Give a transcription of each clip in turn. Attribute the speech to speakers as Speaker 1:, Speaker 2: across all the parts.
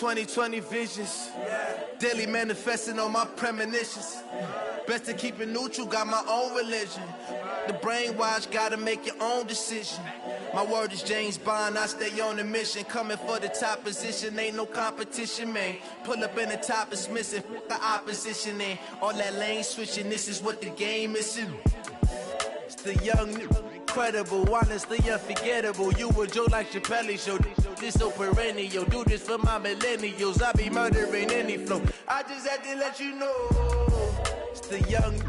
Speaker 1: 2020 visions. Daily manifesting on my premonitions. Best to keep it neutral, got my own religion. The brainwash, gotta make your own decision. My word is James Bond, I stay on a mission. Coming for the top position, ain't no competition, man. Pull up in the top, it's missing, the opposition, and all that lane switching, this is what the game is. It's the young, incredible, honestly unforgettable. You a Joe like Chappelle show, this so perennial. Do this for my millennials, I be murdering any flow. I just had to let you know, it's the young.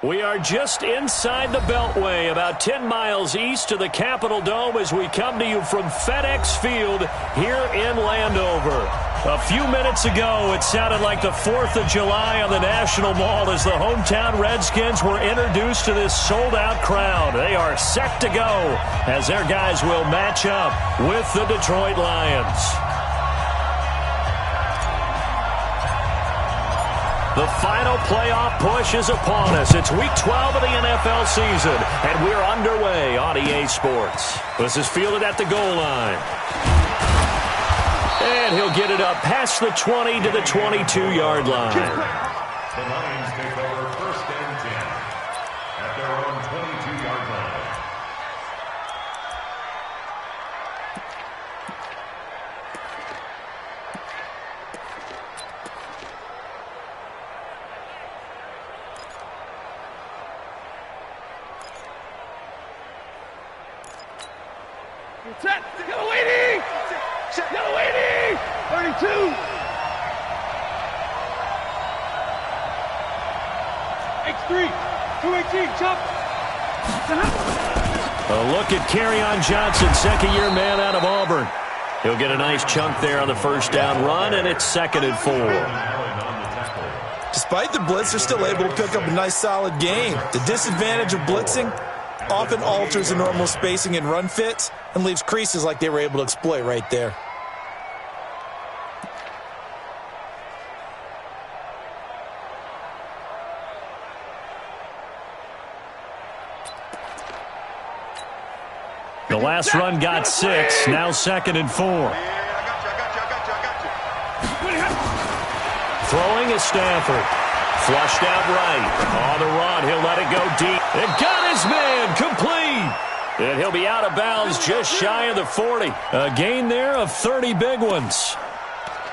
Speaker 2: We are just inside the Beltway, about 10 miles east of the Capitol Dome as we come to you from FedEx Field here in Landover. A few minutes ago, it sounded like the 4th of July on the National Mall as the hometown Redskins were introduced to this sold-out crowd. They are set to go as their guys will match up with the Detroit Lions. The final playoff push is upon us. It's Week 12 of the NFL season, and we're underway on EA Sports. This is fielded at the goal line. And he'll get it up past the 20 to the 22-yard line.
Speaker 3: The Lions take over 1st and 10 at their own 22-yard line.
Speaker 4: Set. Go leading. Go leading. 32. X3. 218. Jump.
Speaker 2: A look at Kerryon Johnson, second-year man out of Auburn. He'll get a nice chunk there on the first down run, and it's 2nd and 4.
Speaker 5: Despite the blitz, they're still able to pick up a nice, solid gain. The disadvantage of blitzing often alters the normal spacing and run fits and leaves creases like they were able to exploit right there.
Speaker 2: The last run got 6, now 2nd and 4. Throwing is Stafford. Flushed out right. On the run, he'll let it go deep. And got his man, complete. And he'll be out of bounds just shy of the 40. A gain there of 30 big ones.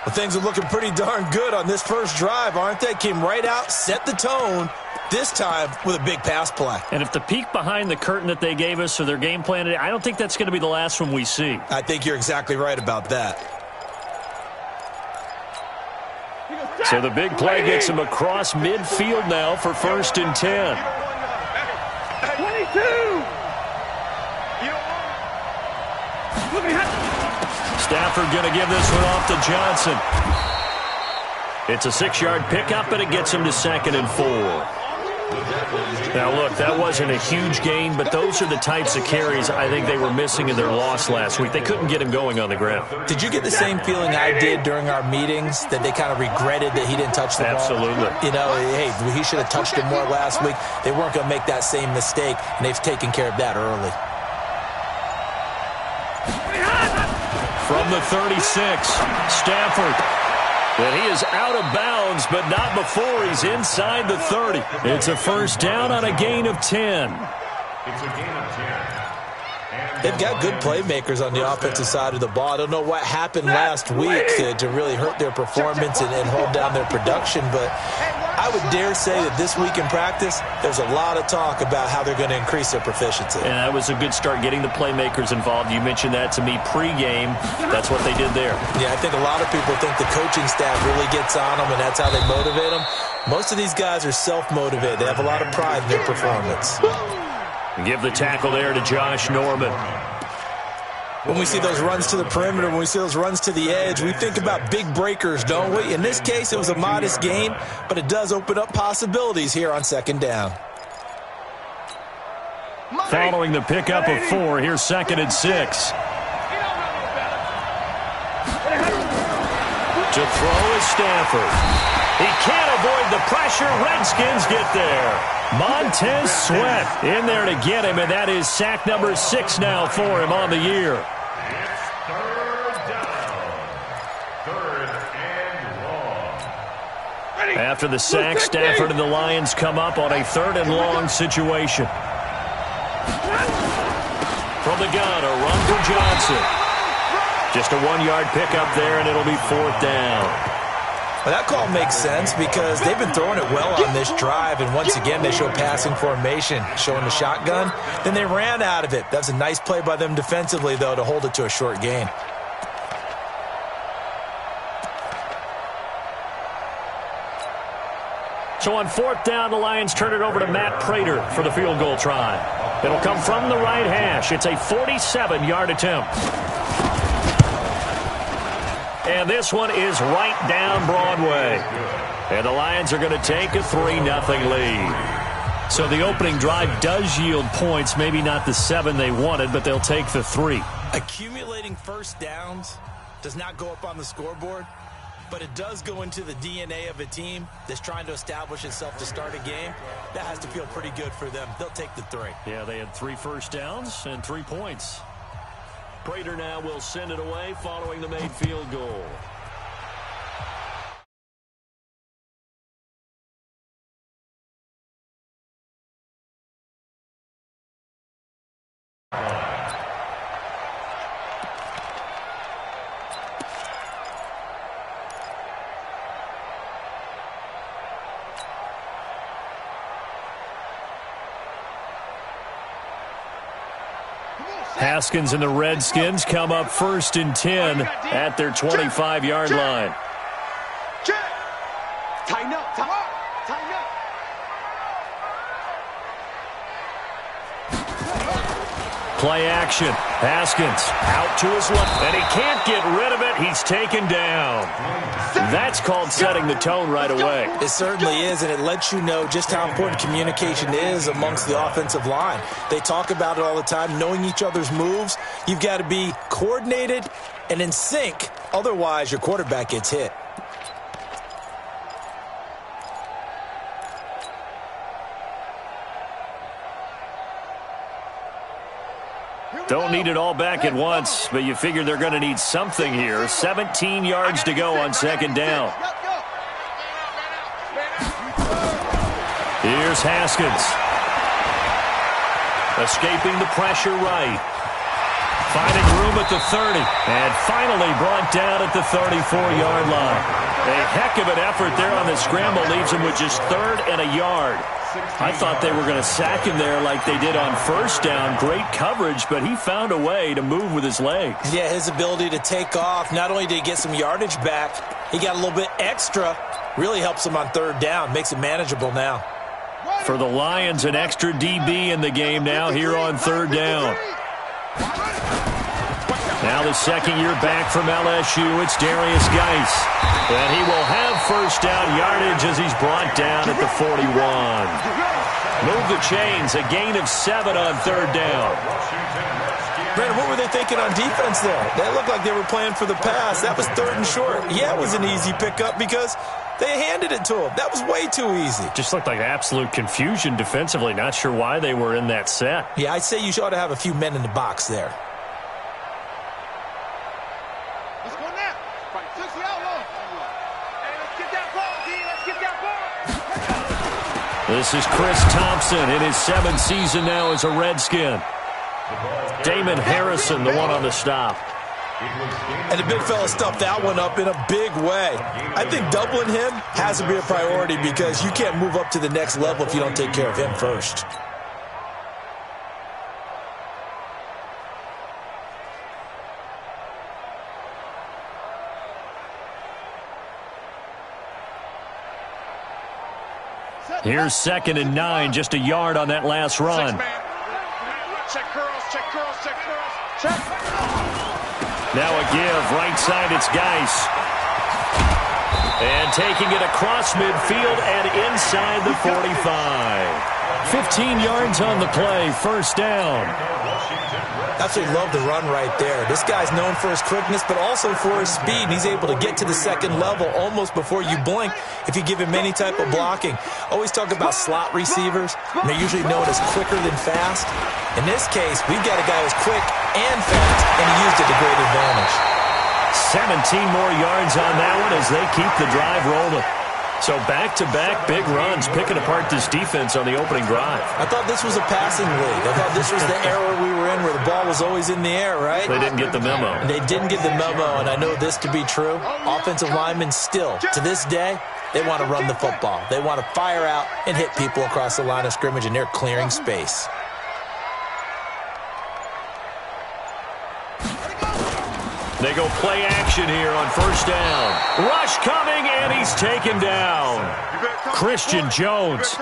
Speaker 5: Well, things are looking pretty darn good on this first drive, aren't they? Came right out, set the tone, this time with a big pass play.
Speaker 2: And if the peek behind the curtain that they gave us or their game plan, I don't think that's going to be the last one we see.
Speaker 5: I think you're exactly right about that.
Speaker 2: So the big play gets him across midfield now for 1st and 10.
Speaker 4: 22.
Speaker 2: Stafford going to give this one off to Johnson. It's a 6-yard pickup, and it gets him to 2nd and 4. Now, look, that wasn't a huge gain, but those are the types of carries I think they were missing in their loss last week. They couldn't get him going on the ground.
Speaker 5: Did you get the same feeling I did during our meetings, that they kind of regretted that he didn't touch the ball?
Speaker 2: Absolutely.
Speaker 5: You know, hey, he should have touched it more last week. They weren't going to make that same mistake, and they've taken care of that early.
Speaker 2: From the 36, Stafford. And he is out of bounds, but not before he's inside the 30. It's a first down on a gain of 10.
Speaker 3: It's a gain of 10.
Speaker 5: They've got good playmakers on the offensive side of the ball. I don't know what happened last week to really hurt their performance and hold down their production, but I would dare say that this week in practice, there's a lot of talk about how they're going to increase their proficiency.
Speaker 2: And that was a good start, getting the playmakers involved. You mentioned that to me pregame. That's what they did there.
Speaker 5: Yeah, I think a lot of people think the coaching staff really gets on them, and that's how they motivate them. Most of these guys are self-motivated. They have a lot of pride in their performance.
Speaker 2: Give the tackle there to Josh Norman.
Speaker 5: When we see those runs to the perimeter, when we see those runs to the edge, we think about big breakers, don't we? In this case, it was a modest gain, but it does open up possibilities here on 2nd down.
Speaker 2: Following the pickup of 4, here's 2nd and 6. To throw is Stafford. He can't avoid the pressure. Redskins get there. Montez Sweat in there to get him, and that is sack number 6 now for him on the year. After the sack, Stafford and the Lions come up on a 3rd and long situation. From the gun, a run for Johnson. Just a 1-yard pickup there, and it'll be 4th down.
Speaker 5: Well, that call makes sense because they've been throwing it well on this drive, and once again they show passing formation, showing the shotgun. Then they ran out of it. That's a nice play by them defensively, though, to hold it to a short gain.
Speaker 2: So on 4th down, the Lions turn it over to Matt Prater for the field goal try. It'll come from the right hash. It's a 47-yard attempt. And this one is right down Broadway. And the Lions are going to take a 3-0 lead. So the opening drive does yield points, maybe not the 7 they wanted, but they'll take the 3.
Speaker 5: Accumulating first downs does not go up on the scoreboard, but it does go into the DNA of a team that's trying to establish itself to start a game. That has to feel pretty good for them. They'll take the 3.
Speaker 2: Yeah, they had 3 first downs and 3 points. Prater now will send it away following the made field goal. Haskins and the Redskins come up 1st and 10 at their 25-yard line.
Speaker 4: Tighten up, tighten up.
Speaker 2: Play action. Haskins out to his left, and he can't get rid of it. He's taken down. That's called setting the tone right away.
Speaker 5: It certainly is, and it lets you know just how important communication is amongst the offensive line. They talk about it all the time, knowing each other's moves. You've got to be coordinated and in sync. Otherwise, your quarterback gets hit.
Speaker 2: Don't need it all back at once, but you figure they're going to need something here. 17 yards to go on 2nd down. Here's Haskins. Escaping the pressure right. Finding room at the 30. And finally brought down at the 34-yard line. A heck of an effort there on the scramble leaves him with just 3rd and a yard. I thought they were going to sack him there like they did on 1st down. Great coverage, but he found a way to move with his legs.
Speaker 5: Yeah, his ability to take off, not only did he get some yardage back, he got a little bit extra. Really helps him on 3rd down, makes it manageable now.
Speaker 2: For the Lions, an extra DB in the game now here on 3rd down. Now the 2nd year back from LSU, it's Darius Geis. And he will have 1st down yardage as he's brought down at the 41. Move the chains, a gain of 7 on 3rd down.
Speaker 5: Brandon, what were they thinking on defense there? They looked like they were playing for the pass. That was 3rd and short. Yeah, it was an easy pickup because they handed it to him. That was way too easy.
Speaker 2: Just looked like absolute confusion defensively. Not sure why they were in that set.
Speaker 5: Yeah, I'd say you ought to have a few men in the box there.
Speaker 2: This is Chris Thompson in his 7th season now as a Redskin. Damon Harrison, the one on the stop.
Speaker 5: And the big fella stuffed that one up in a big way. I think doubling him has to be a priority because you can't move up to the next level if you don't take care of him first.
Speaker 2: Here's 2nd and 9, just a yard on that last run.
Speaker 4: Check curls, check curls, check curls, check.
Speaker 2: Now a give, right side, it's Geis. And taking it across midfield and inside the 45. 15 yards on the play, 1st down.
Speaker 5: Absolutely love the run right there. This guy's known for his quickness, but also for his speed. He's able to get to the 2nd level almost before you blink if you give him any type of blocking. Always talk about slot receivers. They're usually known as quicker than fast. In this case, we've got a guy who's quick and fast, and he used it to great advantage.
Speaker 2: 17 more yards on that one as they keep the drive rolling. So back-to-back big runs, picking apart this defense on the opening drive.
Speaker 5: I thought this was a passing league. I thought this was the era we were in where the ball was always in the air, right?
Speaker 2: They didn't get the memo.
Speaker 5: They didn't get the memo, and I know this to be true. Offensive linemen still, to this day, they want to run the football. They want to fire out and hit people across the line of scrimmage, and they're clearing space.
Speaker 2: They go play action here on first down. Rush coming, and he's taken down. Christian Jones.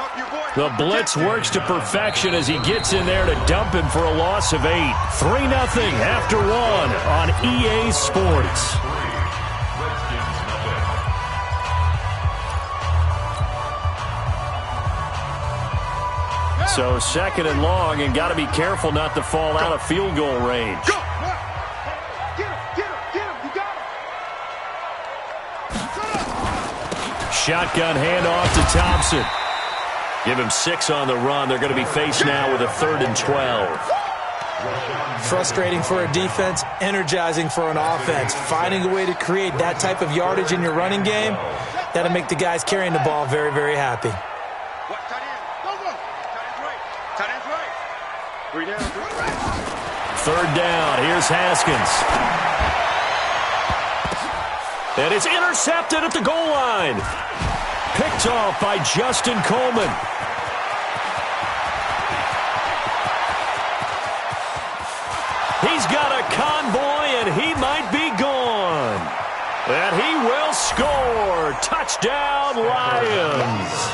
Speaker 2: The blitz works to perfection as he gets in there to dump him for a loss of 8. 3-0 after 1 on EA Sports. So 2nd and long, and got to be careful not to fall out of field goal range. Shotgun handoff to Thompson. Give him 6 on the run. They're going to be faced now with a 3rd and 12.
Speaker 5: Frustrating for a defense, energizing for an offense. Finding a way to create that type of yardage in your running game, that'll make the guys carrying the ball very, very happy.
Speaker 2: 3rd down. Here's Haskins. And it's intercepted at the goal line. Picked off by Justin Coleman. He's got a convoy, and he might be gone. And he will score. Touchdown, Lions.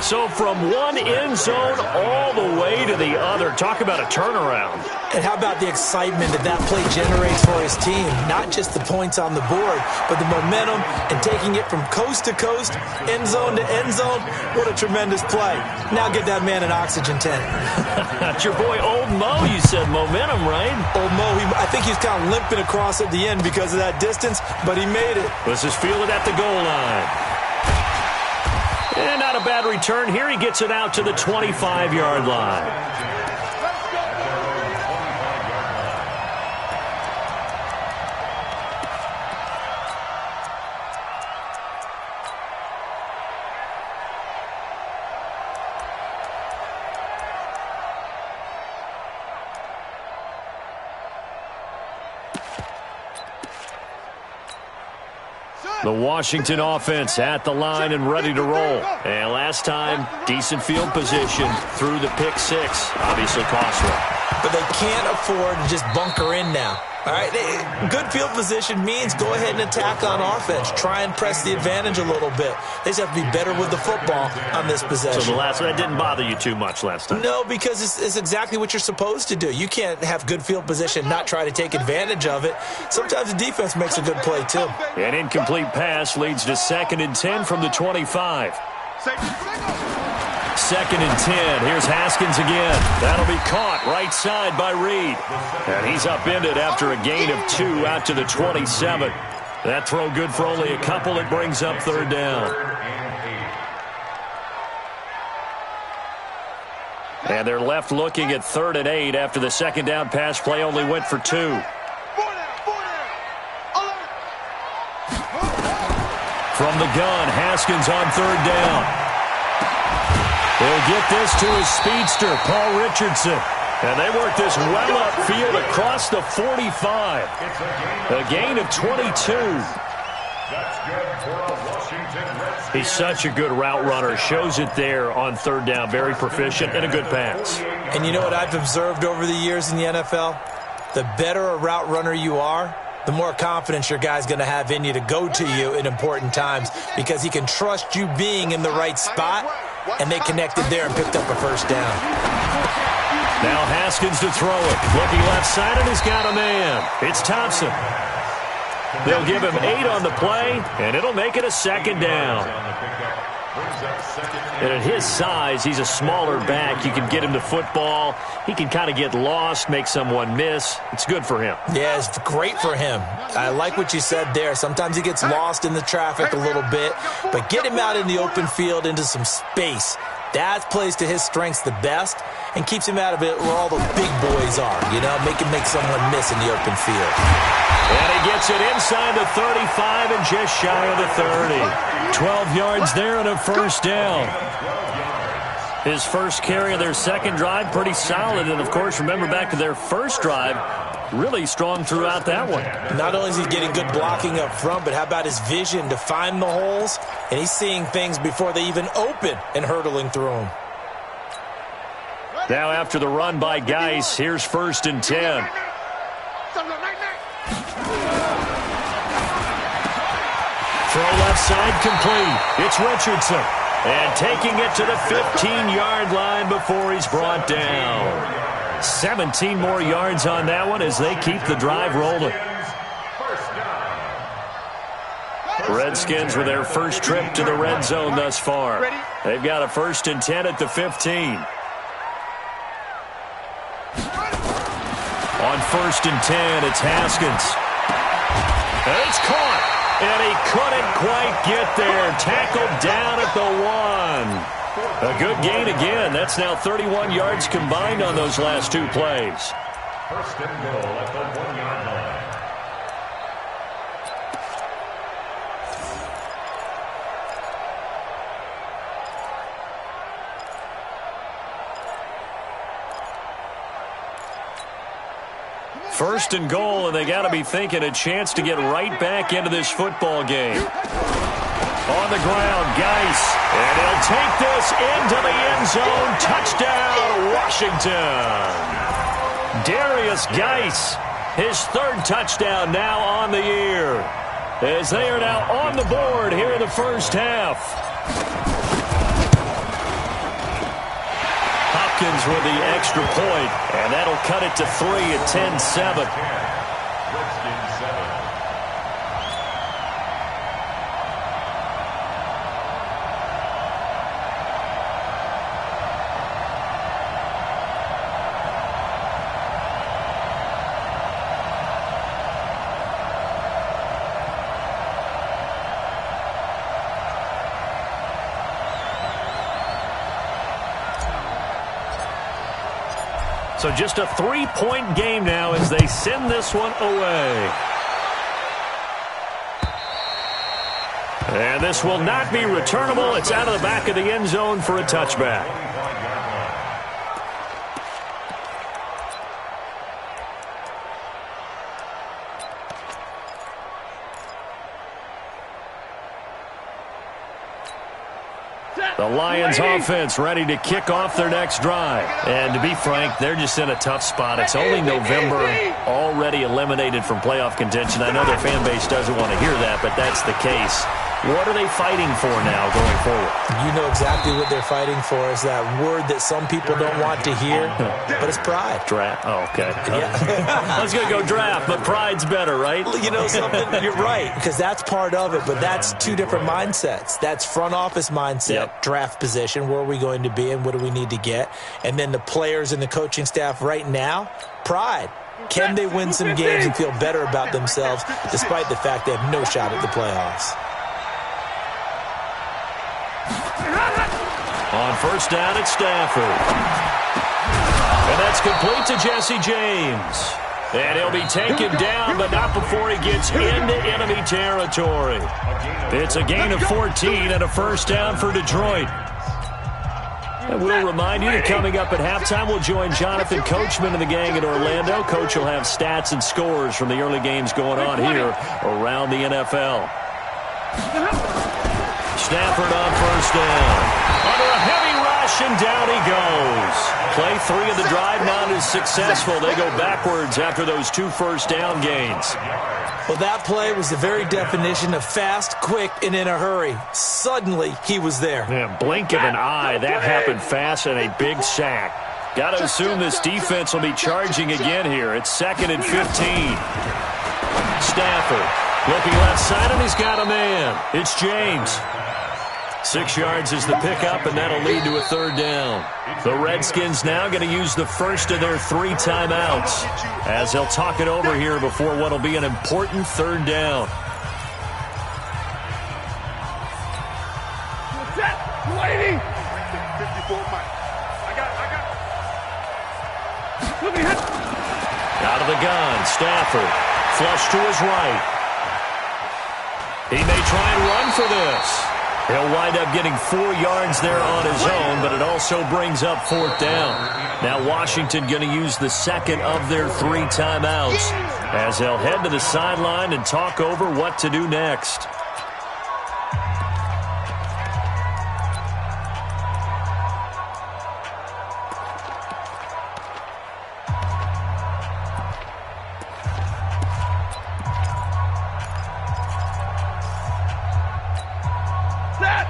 Speaker 2: So from one end zone all the way to the other. Talk about a turnaround.
Speaker 5: And how about the excitement that play generates for his team? Not just the points on the board, but the momentum and taking it from coast to coast, end zone to end zone. What a tremendous play. Now get that man an oxygen tank.
Speaker 2: That's your boy Old Mo. You said momentum, right?
Speaker 5: Old Mo, I think he's kind of limping across at the end because of that distance, but he made it.
Speaker 2: This is fielded at the goal line. And not a bad return. Here he gets it out to the 25-yard line. The Washington offense at the line and ready to roll. And last time, decent field position through the pick 6. Obviously costly.
Speaker 5: But they can't afford to just bunker in now. All right, good field position means go ahead and attack on offense. Try and press the advantage a little bit. They just have to be better with the football on this possession.
Speaker 2: So that didn't bother you too much last time?
Speaker 5: No, because it's exactly what you're supposed to do. You can't have good field position, not try to take advantage of it. Sometimes the defense makes a good play, too.
Speaker 2: An incomplete pass leads to 2nd and 10 from the 25. 2nd and 10. Here's Haskins again. That'll be caught right side by Reed. And he's upended after a gain of 2 out to the 27. That throw good for only a couple. It brings up 3rd down. And they're left looking at 3rd and 8 after the 2nd down pass play only went for 2. From the gun, Haskins on 3rd down. He'll get this to his speedster, Paul Richardson. And they work this well upfield across the 45. A gain of 22. He's such a good route runner. Shows it there on 3rd down. Very proficient and a good pass.
Speaker 5: And you know what I've observed over the years in the NFL? The better a route runner you are, the more confidence your guy's going to have in you to go to you in important times because he can trust you being in the right spot, and they connected there and picked up a 1st down.
Speaker 2: Now Haskins to throw it. Looking left side, and he's got a man. It's Thompson. They'll give him 8 on the play, and it'll make it a 2nd down. And at his size, he's a smaller back. You can get him to football. He can kind of get lost, make someone miss. It's good for him.
Speaker 5: Yeah, it's great for him. I like what you said there. Sometimes he gets lost in the traffic a little bit, but get him out in the open field into some space. That plays to his strengths the best and keeps him out of it where all the big boys are, make someone miss in the open field.
Speaker 2: And he gets it inside the 35 and just shy of the 30. 12 yards there and a first down. His first carry of their second drive, pretty solid. And, of course, remember back to their first drive, really strong throughout that one.
Speaker 5: Not only is he getting good blocking up front, but how about his vision to find the holes? And he's seeing things before they even open and hurdling through them.
Speaker 2: Now after the run by Geis, here's 1st and 10. Throw left side complete. It's Richardson. And taking it to the 15-yard line before he's brought down. 17 more yards on that one as they keep the drive rolling. Redskins with their first trip to the red zone thus far. They've got a 1st and 10 at the 15. On 1st and 10, it's Haskins. And it's caught. And he couldn't quite get there. Tackled down at the 1. A good gain again. That's now 31 yards combined on those last 2 plays.
Speaker 3: 1st and goal at the 1-yard line.
Speaker 2: First and goal, and they got to be thinking a chance to get right back into this football game. On the ground, Geis, and he'll take this into the end zone. Touchdown, Washington. Darius Geis, his 3rd touchdown now on the year, as they are now on the board here in the first half. Hopkins with the extra point, and that'll cut it to 3 at 10-7.
Speaker 3: Redskins 7.
Speaker 2: So just a 3-point game now as they send this one away. And this will not be returnable. It's out of the back of the end zone for a touchback. The Lions offense ready to kick off their next drive. And to be frank, they're just in a tough spot. It's only November, already eliminated from playoff contention. I know their fan base doesn't want to hear that, but that's the case. What are they fighting for now going forward?
Speaker 5: You know exactly what they're fighting for. Is that word that some people don't want to hear, but it's pride.
Speaker 2: Draft. Oh, okay.
Speaker 5: Yeah.
Speaker 2: I was going to go draft, but pride's better, right?
Speaker 5: You know something? You're right, because that's part of it, but that's 2 different mindsets. That's front office mindset, draft position, where are we going to be and what do we need to get? And then the players and the coaching staff right now, pride. Can they win some games and feel better about themselves despite the fact they have no shot at the playoffs?
Speaker 2: On first down, it's Stafford. And that's complete to Jesse James. And he'll be taken down, but not before he gets into enemy territory. It's a gain of 14 and a first down for Detroit. And we'll remind you that coming up at halftime, we'll join Jonathan Coachman and the gang in Orlando. Coach will have stats and scores from the early games going on here around the NFL. Stafford on first down. Under a heavy rush, and down he goes. Play 3 of the drive not as successful. They go backwards after those 2 first down gains.
Speaker 5: Well, that play was the very definition of fast, quick, and in a hurry. Suddenly, he was there.
Speaker 2: Yeah, blink of an eye. That happened fast and a big sack. Got to assume this defense will be charging again here. It's 2nd and 15. Stafford looking left side, and he's got a man. It's James. 6 yards is the pickup, and that'll lead to a third down. The Redskins now going to use the first of their 3 timeouts as they'll talk it over here before what will be an important third down. Out of the gun, Stafford. Flush to his right. He may try and run for this. He'll wind up getting 4 yards there on his own, but it also brings up 4th down. Now Washington going to use the second of their 3 timeouts as they'll head to the sideline and talk over what to do next.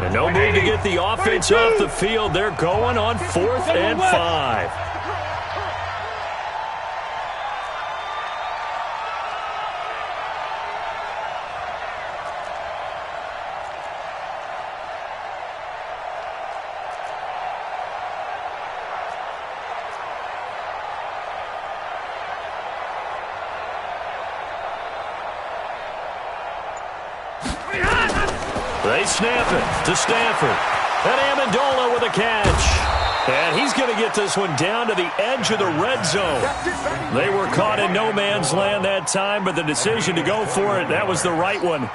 Speaker 2: And no move to get the offense off the field. They're going on 4th and 5. They snap it to Stafford. And Amendola with a catch. And he's going to get this one down to the edge of the red zone. They were caught in no man's land that time, but the decision to go for it, that was the right one.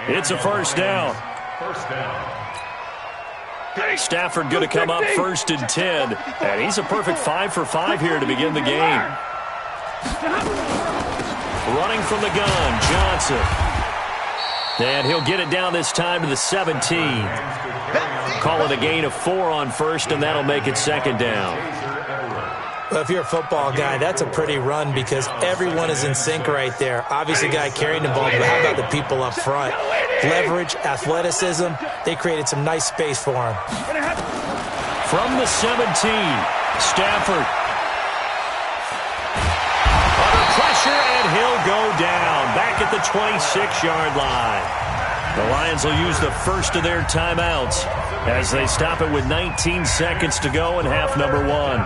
Speaker 2: It's a 1st down. Stafford going to come up 1st and 10. And he's a perfect 5 for 5 here to begin the game. Running from the gun, Johnson. And he'll get it down this time to the 17. Call it a gain of 4 on 1st, and that'll make it 2nd down.
Speaker 5: Well, if you're a football guy, that's a pretty run because everyone is in sync right there. Obviously, the guy carrying the ball, but how about the people up front? Leverage, athleticism, they created some nice space for him.
Speaker 2: From the 17, Stafford. Under pressure, and he'll go down. Back at the 26-yard line. The Lions will use the first of their timeouts as they stop it with 19 seconds to go in half number 1.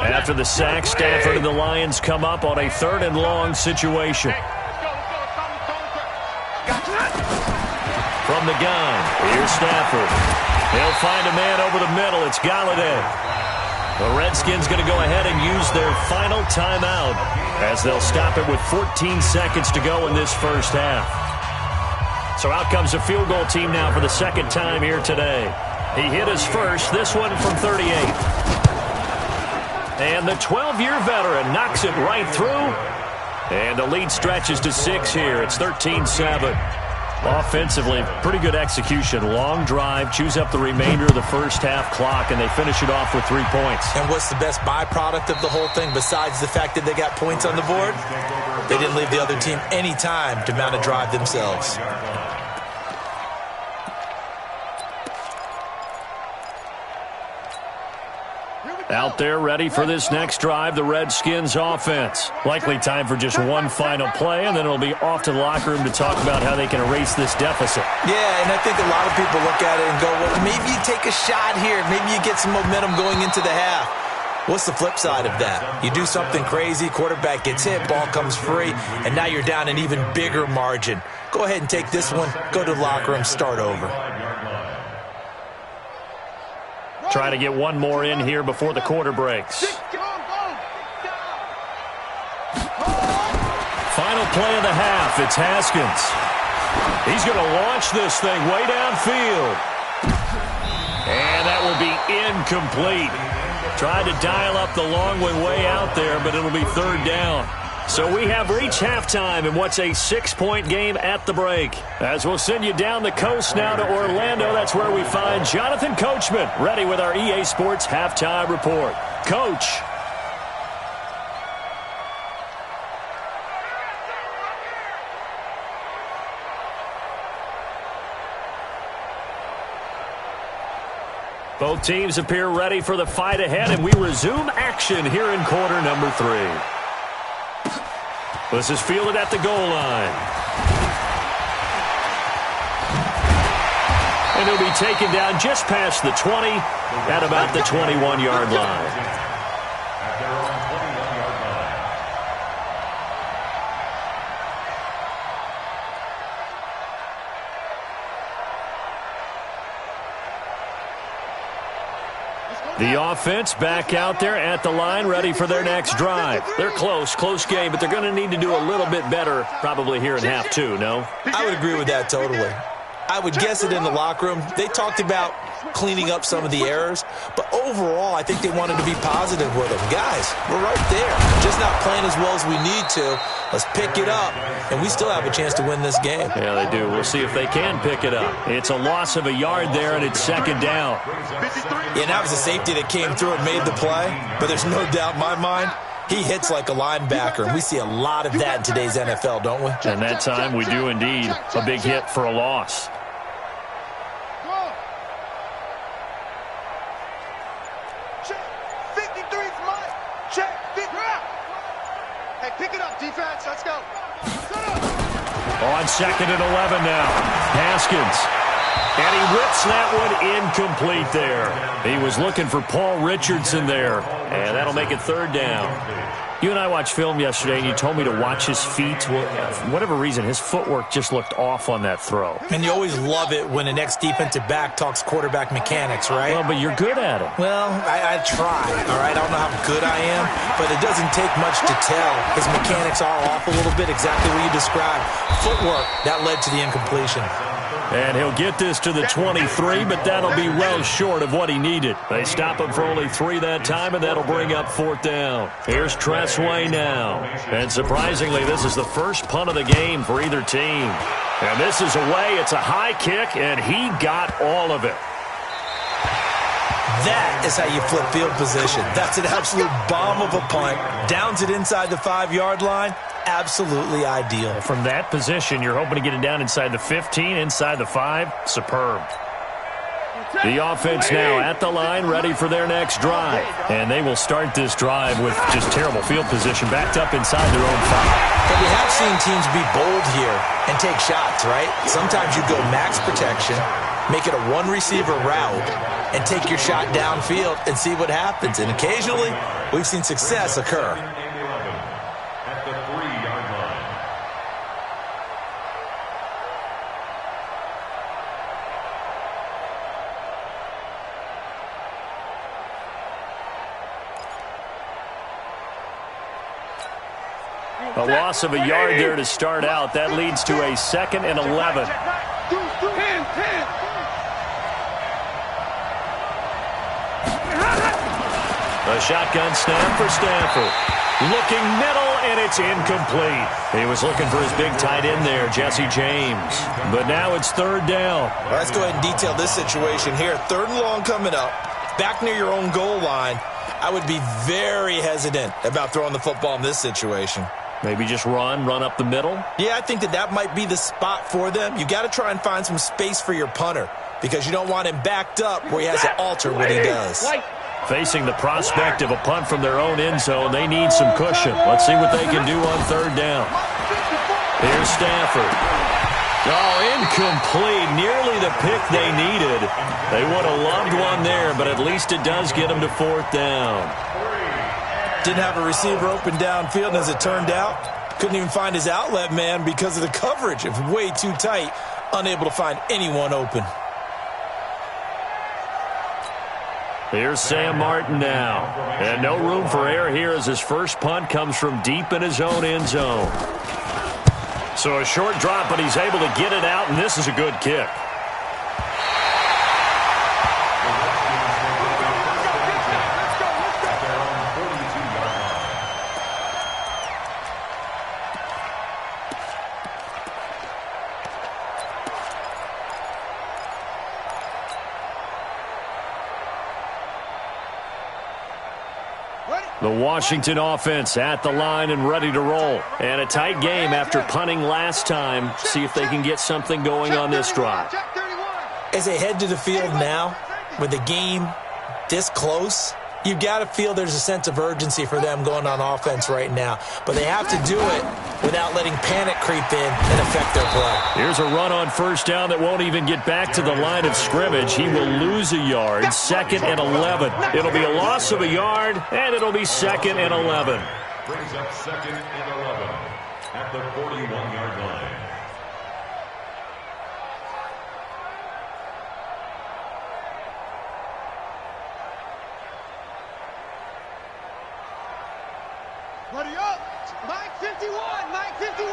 Speaker 2: After the sack, Stafford and the Lions come up on a 3rd and long situation. From the gun, here's Stafford. He'll find a man over the middle. It's Galladay. The Redskins going to go ahead and use their final timeout as they'll stop it with 14 seconds to go in this first half. So out comes a field goal team now for the 2nd time here today. He hit his first, this one from 38. And the 12-year veteran knocks it right through. And the lead stretches to 6 here. It's 13-7. Offensively, pretty good execution. Long drive, chews up the remainder of the first half clock, and they finish it off with 3 points.
Speaker 5: And what's the best byproduct of the whole thing besides the fact that they got points on the board? They didn't leave the other team any time to mount a drive themselves.
Speaker 2: Out there ready for this next drive, the Redskins offense. Likely time for just one final play, and then it'll be off to the locker room to talk about how they can erase this deficit.
Speaker 5: Yeah, and I think a lot of people look at it and go, well, maybe you take a shot here. Maybe you get some momentum going into the half. What's the flip side of that? You do something crazy, quarterback gets hit, ball comes free, and now you're down an even bigger margin. Go ahead and take this one, go to the locker room, start over.
Speaker 2: Try to get one more in here before the quarter breaks. Final play of the half. It's Haskins. He's going to launch this thing way downfield. And that will be incomplete. Tried to dial up the long one way out there, but it'll be 3rd down. So we have reached halftime in what's a 6-point game at the break. As we'll send you down the coast now to Orlando, that's where we find Jonathan Coachman, ready with our EA Sports Halftime Report. Coach. Both teams appear ready for the fight ahead, and we resume action here in quarter number 3. This is fielded at the goal line. And he'll be taken down just past the 20 at about the 21-yard line. The offense back out there at the line, ready for their next drive. They're close game, but they're going to need to do a little bit better probably here in half two, no?
Speaker 5: I would agree with that totally. I would guess it in the locker room. They talked about cleaning up some of the errors, but overall, I think they wanted to be positive with them. Guys, we're right there. Just not playing as well as we need to. Let's pick it up, and we still have a chance to win this game.
Speaker 2: Yeah, they do. We'll see if they can pick it up. It's a loss of a yard there, and it's second down.
Speaker 5: Yeah, and that was a safety that came through and made the play, but there's no doubt in my mind, he hits like a linebacker, and we see a lot of that in today's NFL, don't we?
Speaker 2: And that time we do indeed. A big hit for a loss. On second and 11 now. Haskins. And he whips that one incomplete there. He was looking for Paul Richardson there. And that'll make it third down. You and I watched film yesterday, and you told me to watch his feet. Well, for whatever reason, his footwork just looked off on that throw.
Speaker 5: And you always love it when the next defensive back talks quarterback mechanics, right?
Speaker 2: Well, but you're good at it.
Speaker 5: Well, I try, all right? I don't know how good I am, but it doesn't take much to tell. His mechanics are off a little bit, exactly what you described. Footwork, that led to the incompletion.
Speaker 2: And he'll get this to the 23, but that'll be well short of what he needed. They stop him for only 3 that time, and that'll bring up fourth down. Here's Tressway now. And surprisingly, this is the first punt of the game for either team. And this is away. It's a high kick, and he got all of it.
Speaker 5: That is how you flip field position. That's an absolute bomb of a punt. Downs it inside the 5-yard line. Absolutely ideal.
Speaker 2: From that position, you're hoping to get it down inside the 15, inside the 5. Superb. The offense now at the line, ready for their next drive. And they will start this drive with just terrible field position, backed up inside their own 5.
Speaker 5: But we have seen teams be bold here and take shots, right? Sometimes you go max protection, make it a one-receiver route, and take your shot downfield and see what happens. And occasionally, we've seen success occur.
Speaker 2: A loss of a yard there to start out. That leads to a 2nd and 11. A shotgun snap for Stafford. Looking middle, and it's incomplete. He was looking for his big tight end there, Jesse James. But now it's third down.
Speaker 5: Well, let's go ahead and detail this situation here. 3rd and long coming up. Back near your own goal line. I would be very hesitant about throwing the football in this situation.
Speaker 2: Maybe just run up the middle?
Speaker 5: Yeah, I think that might be the spot for them. You got to try and find some space for your punter because you don't want him backed up where he has to alter what he does.
Speaker 2: Facing the prospect of a punt from their own end zone, they need some cushion. Let's see what they can do on third down. Here's Stafford. Oh, incomplete. Nearly the pick they needed. They would have loved one there, but at least it does get them to fourth down.
Speaker 5: Didn't have a receiver open downfield, and as it turned out, couldn't even find his outlet man because of the coverage. It was way too tight, unable to find anyone open.
Speaker 2: Here's Sam Martin now. And no room for error here as his first punt comes from deep in his own end zone. So a short drop, but he's able to get it out, and this is a good kick. The Washington offense at the line and ready to roll. And a tight game after punting last time. See if they can get something going on this drive.
Speaker 5: As they head to the field now, with the game this close, you got to feel there's a sense of urgency for them going on offense right now. But they have to do it without letting panic creep in and affect their play.
Speaker 2: Here's a run on first down that won't even get back to the line of scrimmage. He will lose a yard, 2nd and 11. It'll be a loss of a yard, and it'll be 2nd and 11.
Speaker 3: Brings up 2nd and 11 at the 41-yard line.
Speaker 4: Buddy up! Mike 51! Mike 51!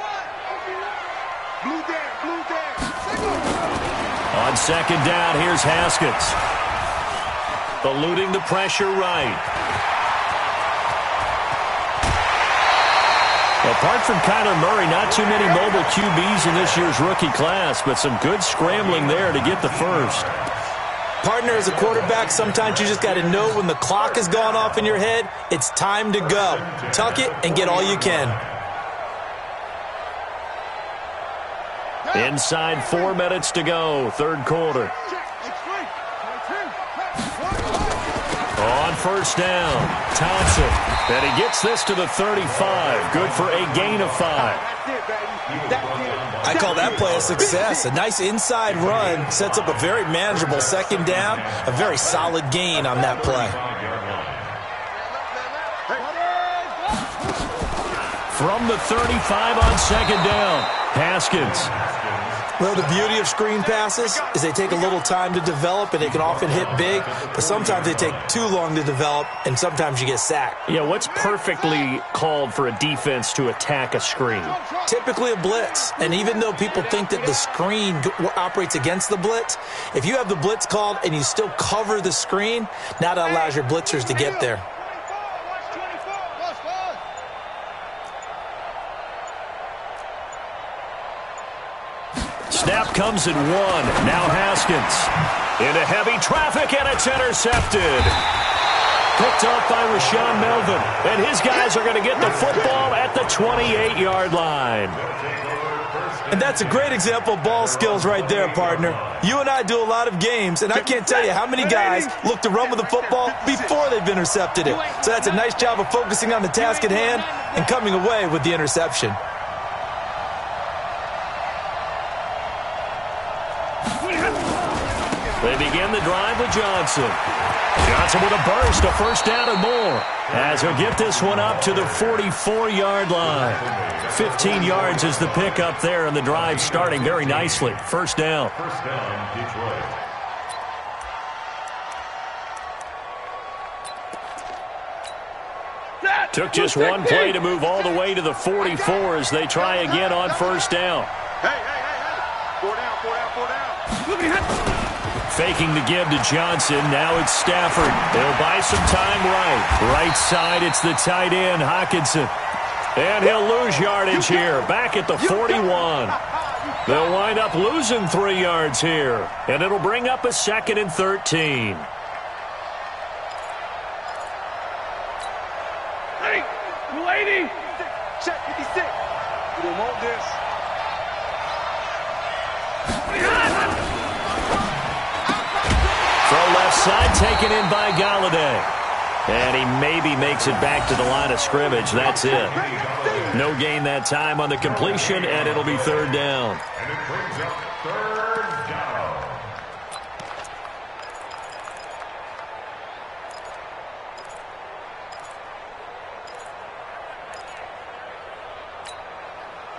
Speaker 4: Blue there, blue there.
Speaker 2: On 2nd down, here's Haskins. Eluding the pressure right. Apart from Kyler Murray, not too many mobile QBs in this year's rookie class, but some good scrambling there to get the first.
Speaker 5: Partner, as a quarterback, sometimes you just got to know when the clock has gone off in your head, it's time to go. Tuck it and get all you can.
Speaker 2: Inside 4 minutes to go, 3rd quarter. On first down, Thompson. And he gets this to the 35. Good for a gain of 5.
Speaker 5: I call that play a success. A nice inside run sets up a very manageable 2nd down. A very solid gain on that play.
Speaker 2: From the 35 on 2nd down, Haskins.
Speaker 5: Well, the beauty of screen passes is they take a little time to develop, and they can often hit big, but sometimes they take too long to develop, and sometimes you get sacked.
Speaker 2: Yeah, what's perfectly called for a defense to attack a screen?
Speaker 5: Typically a blitz, and even though people think that the screen operates against the blitz, if you have the blitz called and you still cover the screen, now that allows your blitzers to get there.
Speaker 2: Snap comes at 1. Now Haskins. Into heavy traffic, and it's intercepted. Picked off by Rashawn Melvin. And his guys are going to get the football at the 28-yard line.
Speaker 5: And that's a great example of ball skills right there, partner. You and I do a lot of games, and I can't tell you how many guys look to run with the football before they've intercepted it. So that's a nice job of focusing on the task at hand and coming away with the interception.
Speaker 2: They begin the drive with Johnson. Johnson with a burst, a first down and more, as he'll get this one up to the 44-yard line. 15 yards is the pickup there, and the drive starting very nicely. First down.
Speaker 3: First down, Detroit.
Speaker 2: Took just one play to move all the way to the 44 as they try again on first down.
Speaker 4: Hey. 4 down.
Speaker 2: Faking the give to Johnson. Now it's Stafford. They'll buy some time right. Right side, it's the tight end, Hockenson. And he'll lose yardage here. Back at the 41. They'll wind up losing 3 yards here. And it'll bring up a 2nd and 13.
Speaker 4: Hey, 280. Check 56. We don't want this.
Speaker 2: From left side, taken in by Galladay. And he maybe makes it back to the line of scrimmage. That's it. No gain that time on the completion, and it'll be 3rd down.
Speaker 3: And it brings up 3rd down.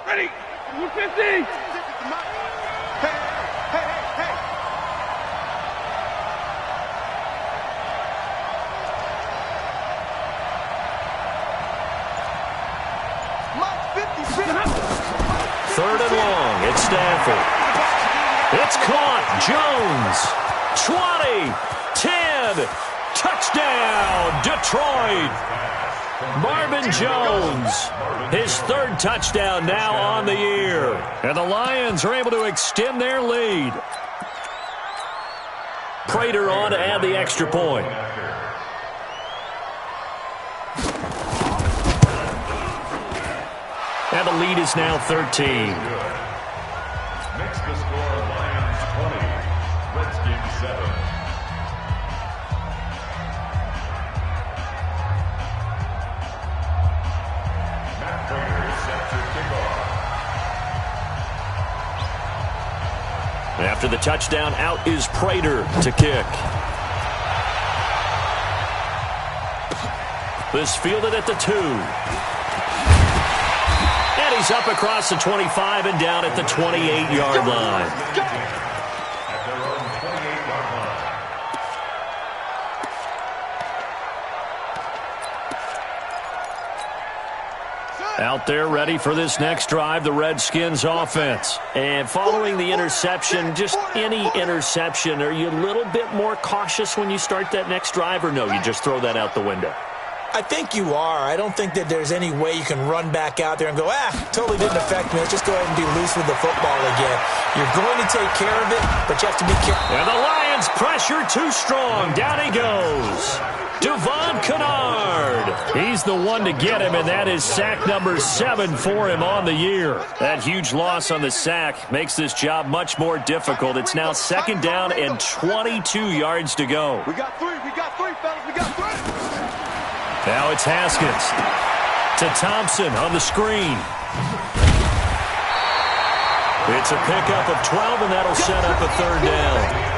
Speaker 4: Ready. 250. Hey.
Speaker 2: Third and long. It's Stafford. It's caught. Jones. 20. 10. Touchdown. Detroit. Marvin Jones. His 3rd touchdown now on the year. And the Lions are able to extend their lead. Prater on to add the extra point. And the lead is now 13.
Speaker 3: Makes the score Lions 20, Redskins 7.
Speaker 2: the touchdown. Out is Prater to kick. This fielded at the 2. And he's up across the 25 and down at the 28-yard line.
Speaker 3: At their own 28-yard line.
Speaker 2: Out there ready for this next drive, the Redskins offense. And following the interception, just any interception, are you a little bit more cautious when you start that next drive, or no, you just throw that out the window?
Speaker 5: I think you are. I don't think that there's any way you can run back out there and go, totally didn't affect me. Let's just go ahead and be loose with the football again. You're going to take care of it, but you have to be careful.
Speaker 2: And the Lions pressure too strong. Down he goes. Devon Kennard. He's the one to get him, and that is sack number 7 for him on the year. That huge loss on the sack makes this job much more difficult. It's now 2nd down and 22 yards to go.
Speaker 4: We got 3, fellas, we got 3.
Speaker 2: Now it's Haskins to Thompson on the screen. It's a pickup of 12, and that'll set up a 3rd down.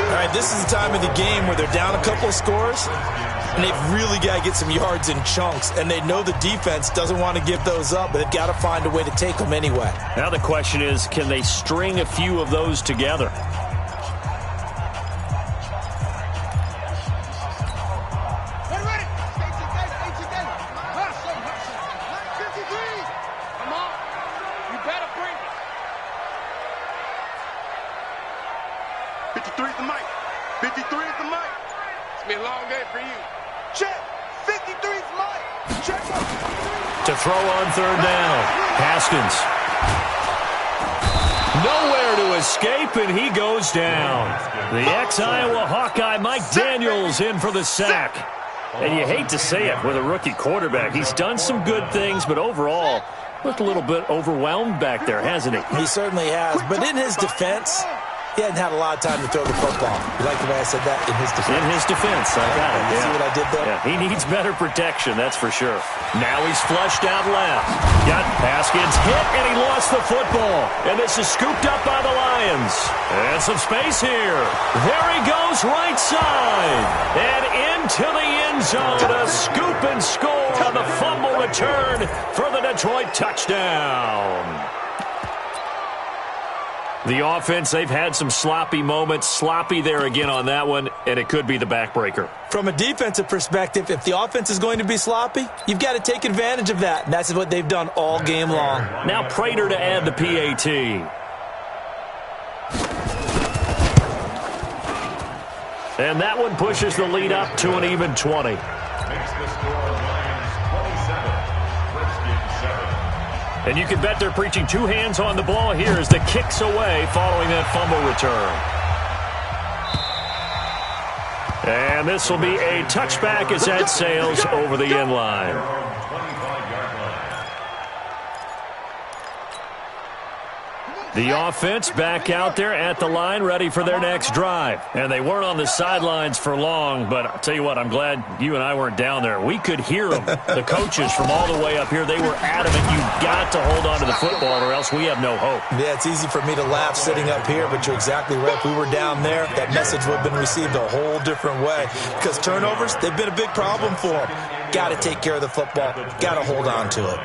Speaker 5: All right, this is the time of the game where they're down a couple of scores, and they've really got to get some yards in chunks, and they know the defense doesn't want to give those up, but they've got to find a way to take them anyway.
Speaker 2: Now the question is, can they string a few of those together? To throw on 3rd down. Haskins. Nowhere to escape, and he goes down. The ex-Iowa Hawkeye Mike Daniels in for the sack. And you hate to say it with a rookie quarterback. He's done some good things, but overall, looked a little bit overwhelmed back there, hasn't he?
Speaker 5: He certainly has, but in his defense, he hadn't had a lot of time to throw the football. You like the way I said that? In his defense.
Speaker 2: In his defense, I got it.
Speaker 5: You see what I did there?
Speaker 2: Yeah, he needs better protection, that's for sure. Now he's flushed out left. Got Haskins hit, and he lost the football. And this is scooped up by the Lions. And some space here. There he goes, right side. And into the end zone, a scoop and score on the fumble return for the Detroit touchdown. The offense, they've had some sloppy moments. Sloppy there again on that one, and it could be the backbreaker.
Speaker 5: From a defensive perspective, if the offense is going to be sloppy, you've got to take advantage of that, and that's what they've done all game long.
Speaker 2: Now Prater to add the PAT. And that one pushes the lead up to an even 20.
Speaker 3: Makes the score Lions 27, Redskins 7.
Speaker 2: And you can bet they're preaching 2 hands on the ball here as the kick's away following that fumble return. And this will be a touchback as that sails over the end line. The offense back out there at the line, ready for their next drive. And they weren't on the sidelines for long, but I'll tell you what, I'm glad you and I weren't down there. We could hear them. The coaches from all the way up here, they were adamant, you've got to hold on to the football or else we have no hope.
Speaker 5: Yeah, it's easy for me to laugh sitting up here, but you're exactly right. If we were down there, that message would have been received a whole different way. Because turnovers, they've been a big problem for them. Got to take care of the football. Got to hold on to it.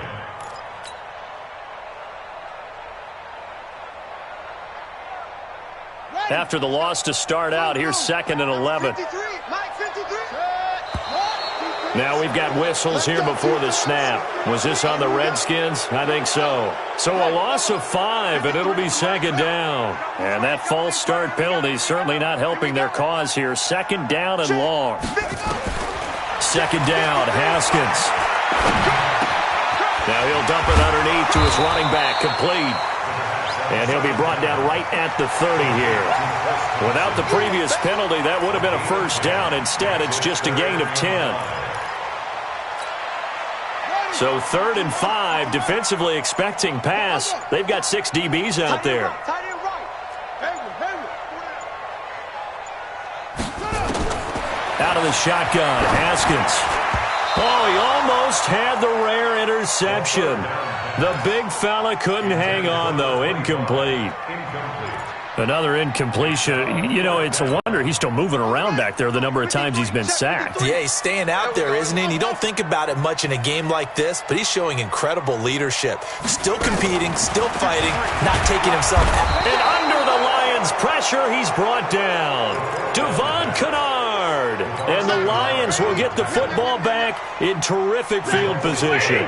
Speaker 2: After the loss to start out, here's 2nd and 11. Now we've got whistles here before the snap. Was this on the Redskins? I think so. So a loss of 5, and it'll be 2nd down. And that false start penalty is certainly not helping their cause here. 2nd down and long. 2nd down, Haskins. Now he'll dump it underneath to his running back, complete. And he'll be brought down right at the 30 here. Without the previous penalty, that would have been a 1st down. Instead, it's just a gain of 10. So 3rd and 5, defensively expecting pass. They've got 6 DBs out there. Out of the shotgun, Haskins. Oh, he almost had the rare interception. The big fella couldn't hang on, though. Incomplete. Another incompletion. You know, it's a wonder he's still moving around back there the number of times he's been sacked.
Speaker 5: Yeah, he's staying out there, isn't he? And you don't think about it much in a game like this, but he's showing incredible leadership. Still competing, still fighting, not taking himself out.
Speaker 2: And under the Lions' pressure, he's brought down. Devon Kennard. And the Lions will get the football back in terrific field position.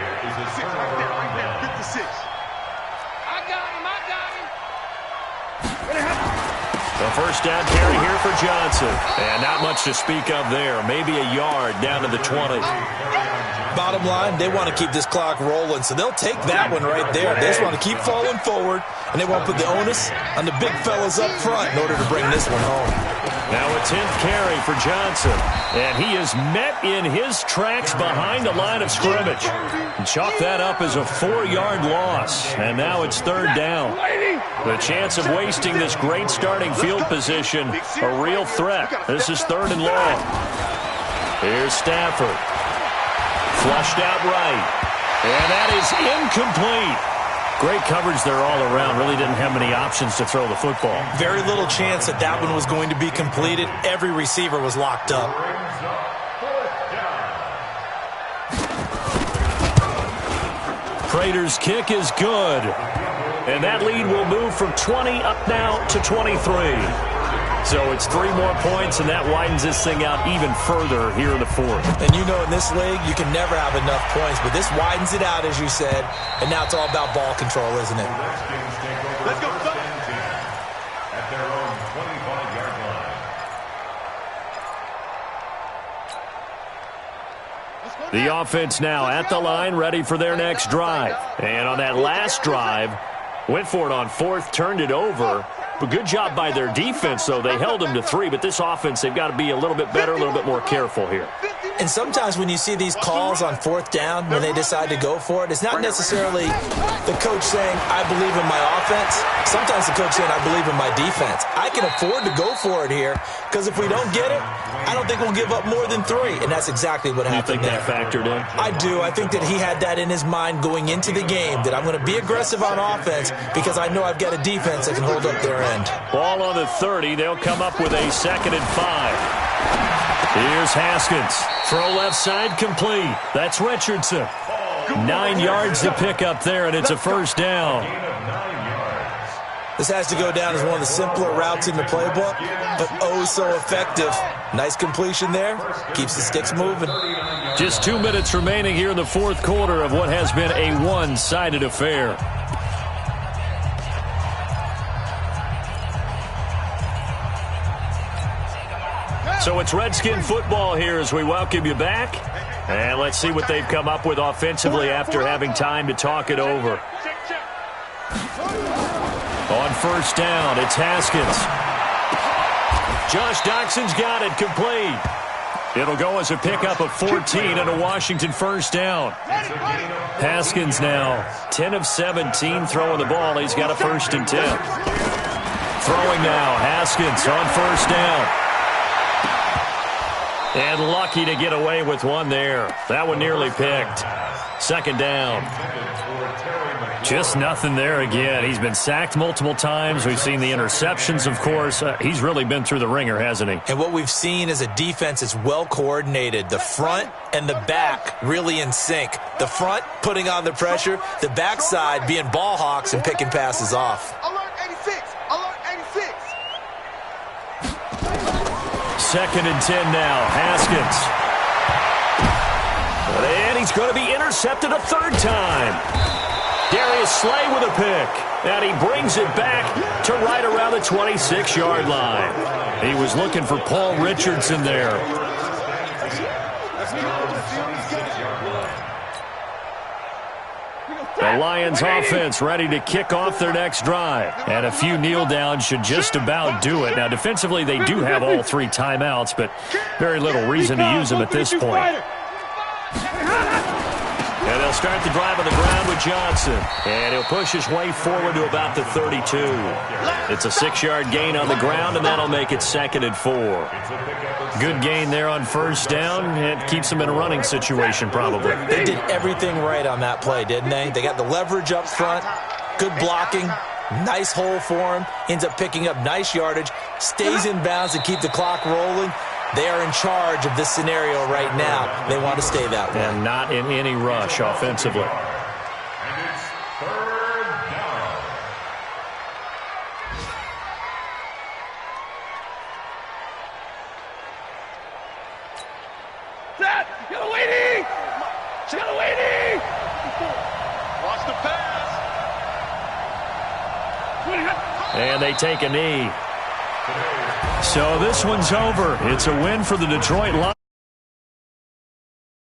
Speaker 2: The first down carry here for Johnson. And not much to speak of there. Maybe a yard down to the 20.
Speaker 5: Bottom line, they want to keep this clock rolling, so they'll take that one right there. They just want to keep falling forward, and they want to put the onus on the big fellas up front in order to bring this one home.
Speaker 2: Now a 10th carry for Johnson. And he is met in his tracks behind the line of scrimmage. And chalk that up as a 4-yard loss. And now it's third down. The chance of wasting this great starting field position, a real threat. This is third and long. Here's Stafford. Flushed out right. And that is incomplete. Great coverage there all around. Really didn't have many options to throw the football. Very little chance that that one was going to be completed. Every receiver was locked up. Prater's kick is good. And that lead will move from 20 up now to 23. So it's 3 more points, and that widens this thing out even further here in the fourth. And you know, in this league, you can never have enough points, but this widens it out, as you said, and now it's all about ball control, isn't it?
Speaker 4: Let's go.
Speaker 3: At their own 25-yard line.
Speaker 2: The offense now at the line, ready for their next drive. And on that last drive, went for it on fourth, turned it over. But good job by their defense, though. They held them to 3, but this offense, they've got to be a little bit better, a little bit more careful here.
Speaker 5: And sometimes when you see these calls on fourth down, when they decide to go for it, it's not necessarily the coach saying, I believe in my offense. Sometimes the coach saying, I believe in my defense. I can afford to go for it here, because if we don't get it, I don't think we'll give up more than 3. And that's exactly what happened there.
Speaker 2: You think that factored in?
Speaker 5: I do. I think that he had that in his mind going into the game, that I'm going to be aggressive on offense because I know I've got a defense that can hold up their end.
Speaker 2: Ball on the 30. They'll come up with a 2nd and 5. Here's Haskins. Throw left side complete. That's Richardson. 9 yards to pick up there, and it's a first down.
Speaker 5: This has to go down as one of the simpler routes in the playbook, but oh so effective. Nice completion there. Keeps the sticks moving.
Speaker 2: Just 2 minutes remaining here in the fourth quarter of what has been a one-sided affair. So it's Redskin football here as we welcome you back. And let's see what they've come up with offensively after having time to talk it over. On first down, it's Haskins. Josh Doxson's got it complete. It'll go as a pickup of 14 and a Washington first down. Haskins now 10 of 17 throwing the ball. He's got a 1st and 10. Throwing now, Haskins on first down. And lucky to get away with one there. That one nearly picked. 2nd down. Just nothing there again. He's been sacked multiple times. We've seen the interceptions, of course. He's really been through the ringer, hasn't he?
Speaker 5: And what we've seen is a defense that's well coordinated. The front and the back really in sync. The front putting on the pressure. The backside being ball hawks and picking passes off.
Speaker 4: Alert 86. Alert 86.
Speaker 2: 2nd and 10 now. Haskins. And he's going to be intercepted a 3rd time. Darius Slay with a pick. And he brings it back to right around the 26-yard line. He was looking for Paul Richardson there. The Lions offense ready to kick off their next drive. And a few kneel downs should just about do it. Now, defensively, they do have all 3 timeouts, but very little reason to use them at this point. And they'll start the drive on the ground with Johnson. And he'll push his way forward to about the 32. It's a 6-yard gain on the ground, and that'll make it 2nd and 4. Good gain there on first down. It keeps them in a running situation, probably.
Speaker 5: They did everything right on that play, didn't they? They got the leverage up front, good blocking, Nice hole for him. Ends up picking up nice yardage. Stays in bounds to keep the clock rolling. They are in charge of this scenario right now. They want to stay that way.
Speaker 2: And not in any rush offensively.
Speaker 3: And it's third down.
Speaker 4: Set! Got a lady! She got a lady! Watch the pass!
Speaker 2: And they take a knee. So this one's over. It's a win for the Detroit Lions.